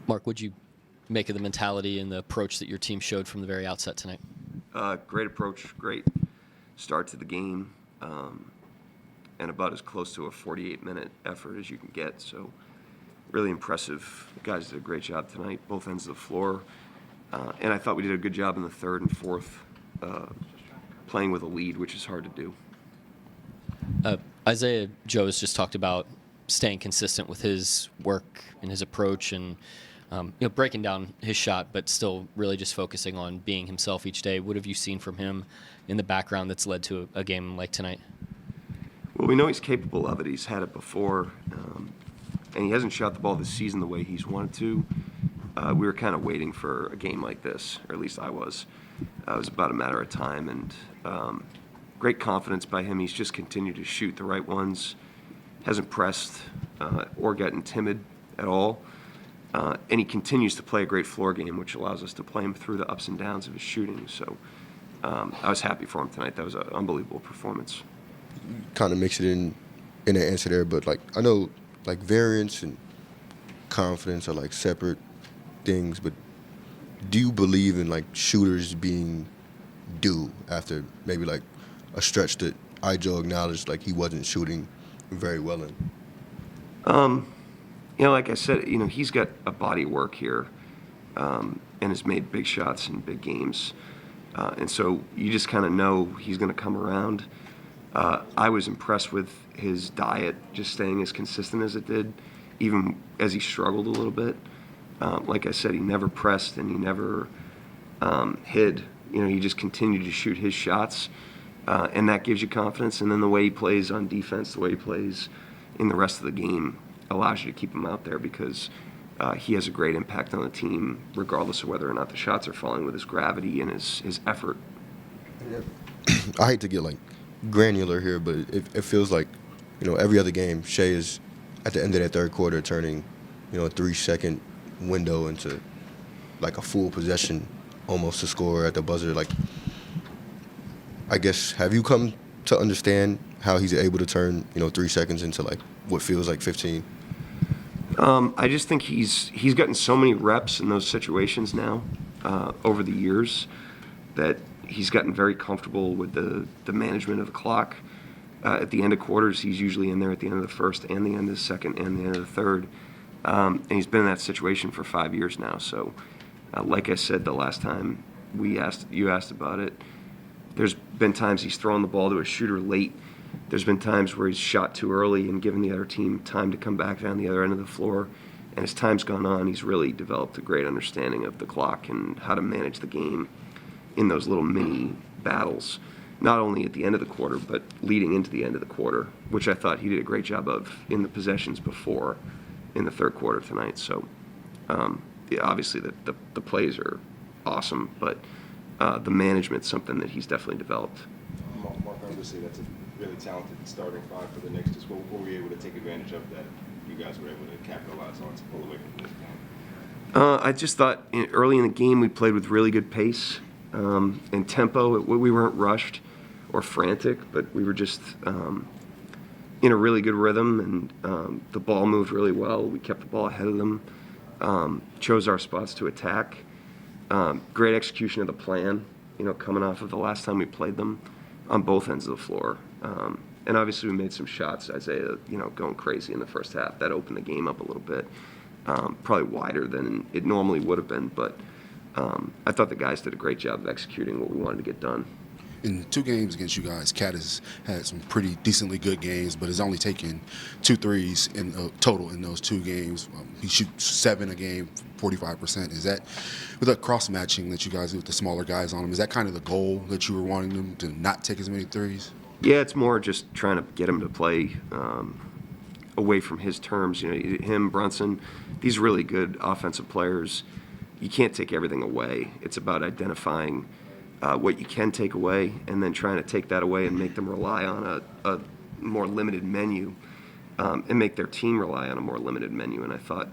Mark, what'd you make of the mentality and the approach that your team showed from the very outset tonight? Great approach, great start to the game, and about as close to a 48-minute effort as you can get. So really impressive. The guys did a great job tonight, both ends of the floor. And I thought we did a good job in the third and fourth, playing with a lead, which is hard to do. Isaiah Joe has just talked about staying consistent with his work and his approach and breaking down his shot, but still really just focusing on being himself each day. What have you seen from him in the background that's led to a game like tonight? Well, we know he's capable of it. He's had it before, and he hasn't shot the ball this season the way he's wanted to. We were kind of waiting for a game like this, or at least I was. It was about a matter of time, and great confidence by him. He's just continued to shoot the right ones, hasn't pressed or gotten timid at all. And he continues to play a great floor game, which allows us to play him through the ups and downs of his shooting. So I was happy for him tonight. That was an unbelievable performance. Kind of mix it in the answer there, but I know variance and confidence are separate things, but do you believe in shooters being due after maybe a stretch that Joe acknowledged he wasn't shooting very well in? Like I said, he's got a body of work here, and has made big shots in big games, and so you just kind of know he's going to come around. I was impressed with his diet, just staying as consistent as it did, even as he struggled a little bit. Like I said, he never pressed and he never hid. He just continued to shoot his shots, and that gives you confidence. And then the way he plays on defense, the way he plays in the rest of the game, allows you to keep him out there because he has a great impact on the team, regardless of whether or not the shots are falling, with his gravity and his effort. I hate to get granular here, but it feels like every other game, Shai is at the end of that third quarter turning a 3-second window into a full possession, almost to score at the buzzer. I guess, have you come to understand how he's able to turn 3 seconds into what feels like 15? I just think he's gotten so many reps in those situations now over the years that he's gotten very comfortable with the management of the clock. At the end of quarters, he's usually in there at the end of the first and the end of the second and the end of the third. And he's been in that situation for 5 years now. So, like I said the last time you asked about it, there's been times he's thrown the ball to a shooter late. There's been times where he's shot too early and given the other team time to come back down the other end of the floor. And as time's gone on, he's really developed a great understanding of the clock and how to manage the game in those little mini battles, not only at the end of the quarter, but leading into the end of the quarter, which I thought he did a great job of in the possessions before in the third quarter tonight. So obviously the plays are awesome, but the management's something that he's definitely developed. Mark, obviously that's a really talented starting five for the Knicks. Just what were we able to take advantage of that you guys were able to capitalize on to pull away from this game? I just thought early in the game we played with really good pace and tempo. We weren't rushed or frantic, but we were just in a really good rhythm, and the ball moved really well. We kept the ball ahead of them, chose our spots to attack. Great execution of the plan, coming off of the last time we played them on both ends of the floor. And obviously we made some shots, Isaiah, going crazy in the first half. That opened the game up a little bit, probably wider than it normally would have been. But I thought the guys did a great job of executing what we wanted to get done. In 2 games against you guys, Cat has had some pretty decently good games, but has only taken 2 threes in total in those 2 games. He shoots 7 a game, 45%. Is that, with that cross-matching that you guys do with the smaller guys on him, is that kind of the goal that you were wanting them to not take as many threes? Yeah, it's more just trying to get him to play away from his terms. Him, Brunson, these really good offensive players. You can't take everything away. It's about identifying what you can take away and then trying to take that away and make them rely on a more limited menu and make their team rely on a more limited menu. And I thought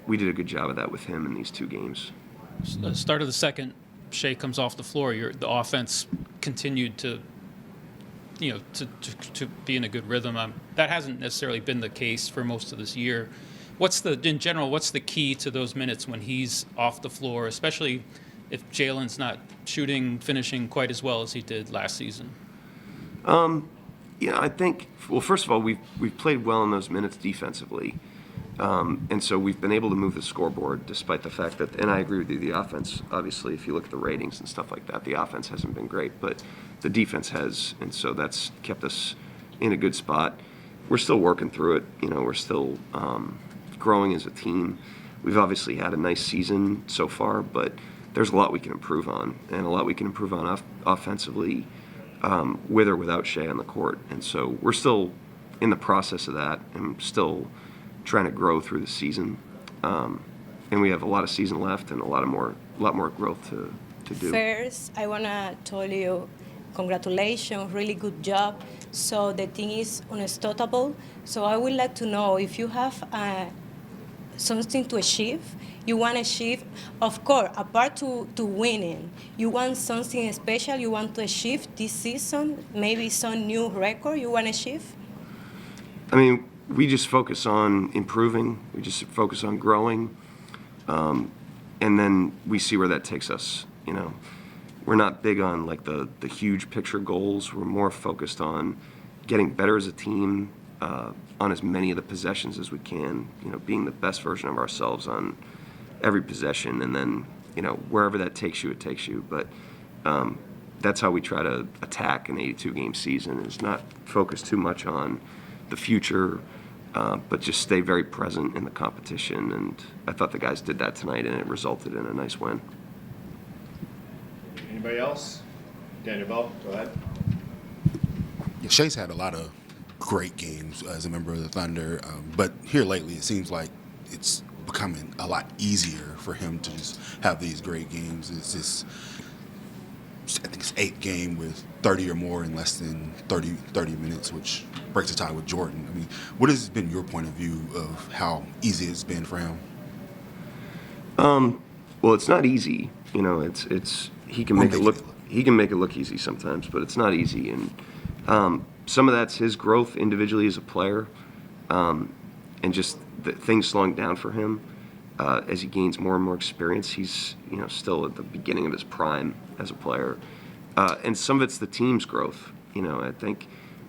we did a good job of that with him in these 2 games. The start of the second, Shai comes off the floor. The offense continued to be in a good rhythm. That hasn't necessarily been the case for most of this year. what's the key to those minutes when he's off the floor, especially if Jalen's not finishing quite as well as he did last season? I think, well, first of all, we've played well in those minutes defensively. And so we've been able to move the scoreboard despite the fact that, and I agree with you, the offense, obviously, if you look at the ratings and stuff like that, the offense hasn't been great, but the defense has, and so that's kept us in a good spot. We're still working through it. We're still growing as a team. We've obviously had a nice season so far, but there's a lot we can improve on, and a lot we can improve on offensively with or without Shea on the court. And so we're still in the process of that and still trying to grow through the season. And we have a lot of season left and a lot more growth to do. First, I want to tell you congratulations, really good job. So the team is unstoppable. So I would like to know if you have something to achieve. You want to achieve, of course, apart to winning, you want something special you want to achieve this season, maybe some new record you want to achieve? I mean, we just focus on improving. We just focus on growing. And then we see where that takes us. We're not big on like the huge picture goals. We're more focused on getting better as a team on as many of the possessions as we can, being the best version of ourselves on every possession, and then wherever that takes you, it takes you. But that's how we try to attack an 82-game season, is not focus too much on the future, but just stay very present in the competition. And I thought the guys did that tonight, and it resulted in a nice win. Anybody else? Daniel Bell, go ahead. Yeah, Shea's had a lot of great games as a member of the Thunder, but here lately it seems like it's becoming a lot easier for him to just have these great games. It's just, I think it's 8th game with 30 or more in less than 30 minutes, which breaks the tie with Jordan. I mean, what has been your point of view of how easy it's been for him? Well, it's not easy. It's he can make it look easy sometimes, but it's not easy. And some of that's his growth individually as a player, and just things slowing down for him as he gains more and more experience. He's still at the beginning of his prime as a player, and some of it's the team's growth. I think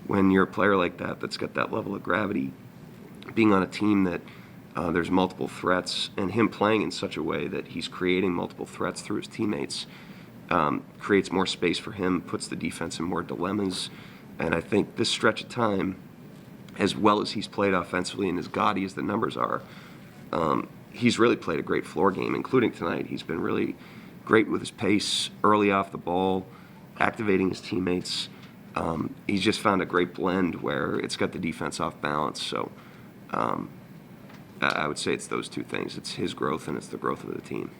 when you're a player like that that's got that level of gravity, being on a team that there's multiple threats, and him playing in such a way that he's creating multiple threats through his teammates, creates more space for him, puts the defense in more dilemmas. And I think this stretch of time, as well as he's played offensively and as gaudy as the numbers are, he's really played a great floor game, including tonight. He's been really great with his pace, early off the ball, activating his teammates. He's just found a great blend where it's got the defense off balance. So I would say it's those two things. It's his growth and it's the growth of the team.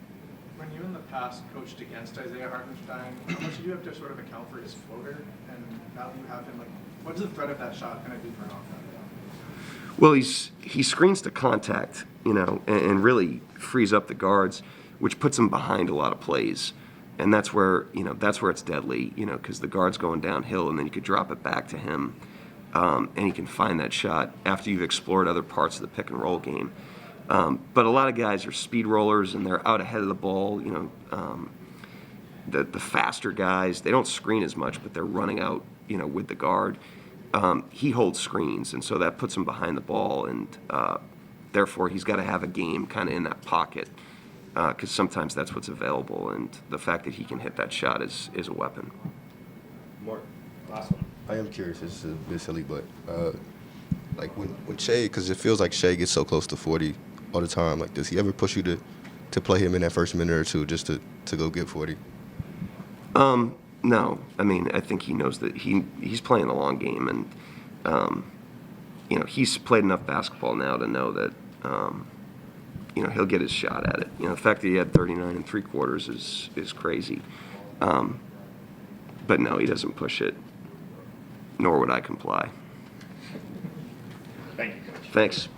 When you in the past coached against Isaiah Hartenstein, how much did you have to sort of account for his floater? And now that you have him, what does the threat of that shot kind of do for an offense? Well, he screens to contact, and really frees up the guards, which puts him behind a lot of plays. And that's where it's deadly, because the guard's going downhill, and then you could drop it back to him, and he can find that shot after you've explored other parts of the pick and roll game. But a lot of guys are speed rollers, and they're out ahead of the ball. The faster guys, they don't screen as much, but they're running out, with the guard. He holds screens, and so that puts him behind the ball, and therefore he's got to have a game kind of in that pocket, because sometimes that's what's available, and the fact that he can hit that shot is a weapon. Mark, last one. I am curious. This is a bit silly, but like when Shea, because it feels like Shea gets so close to 40 all the time. Like, does he ever push you to play him in that first minute or two just to go get 40? No. I mean, I think he knows that he's playing the long game, and he's played enough basketball now to know that he'll get his shot at it. The fact that he had 39 3/4 is crazy. But no, he doesn't push it, nor would I comply. Thank you, Coach. Thanks.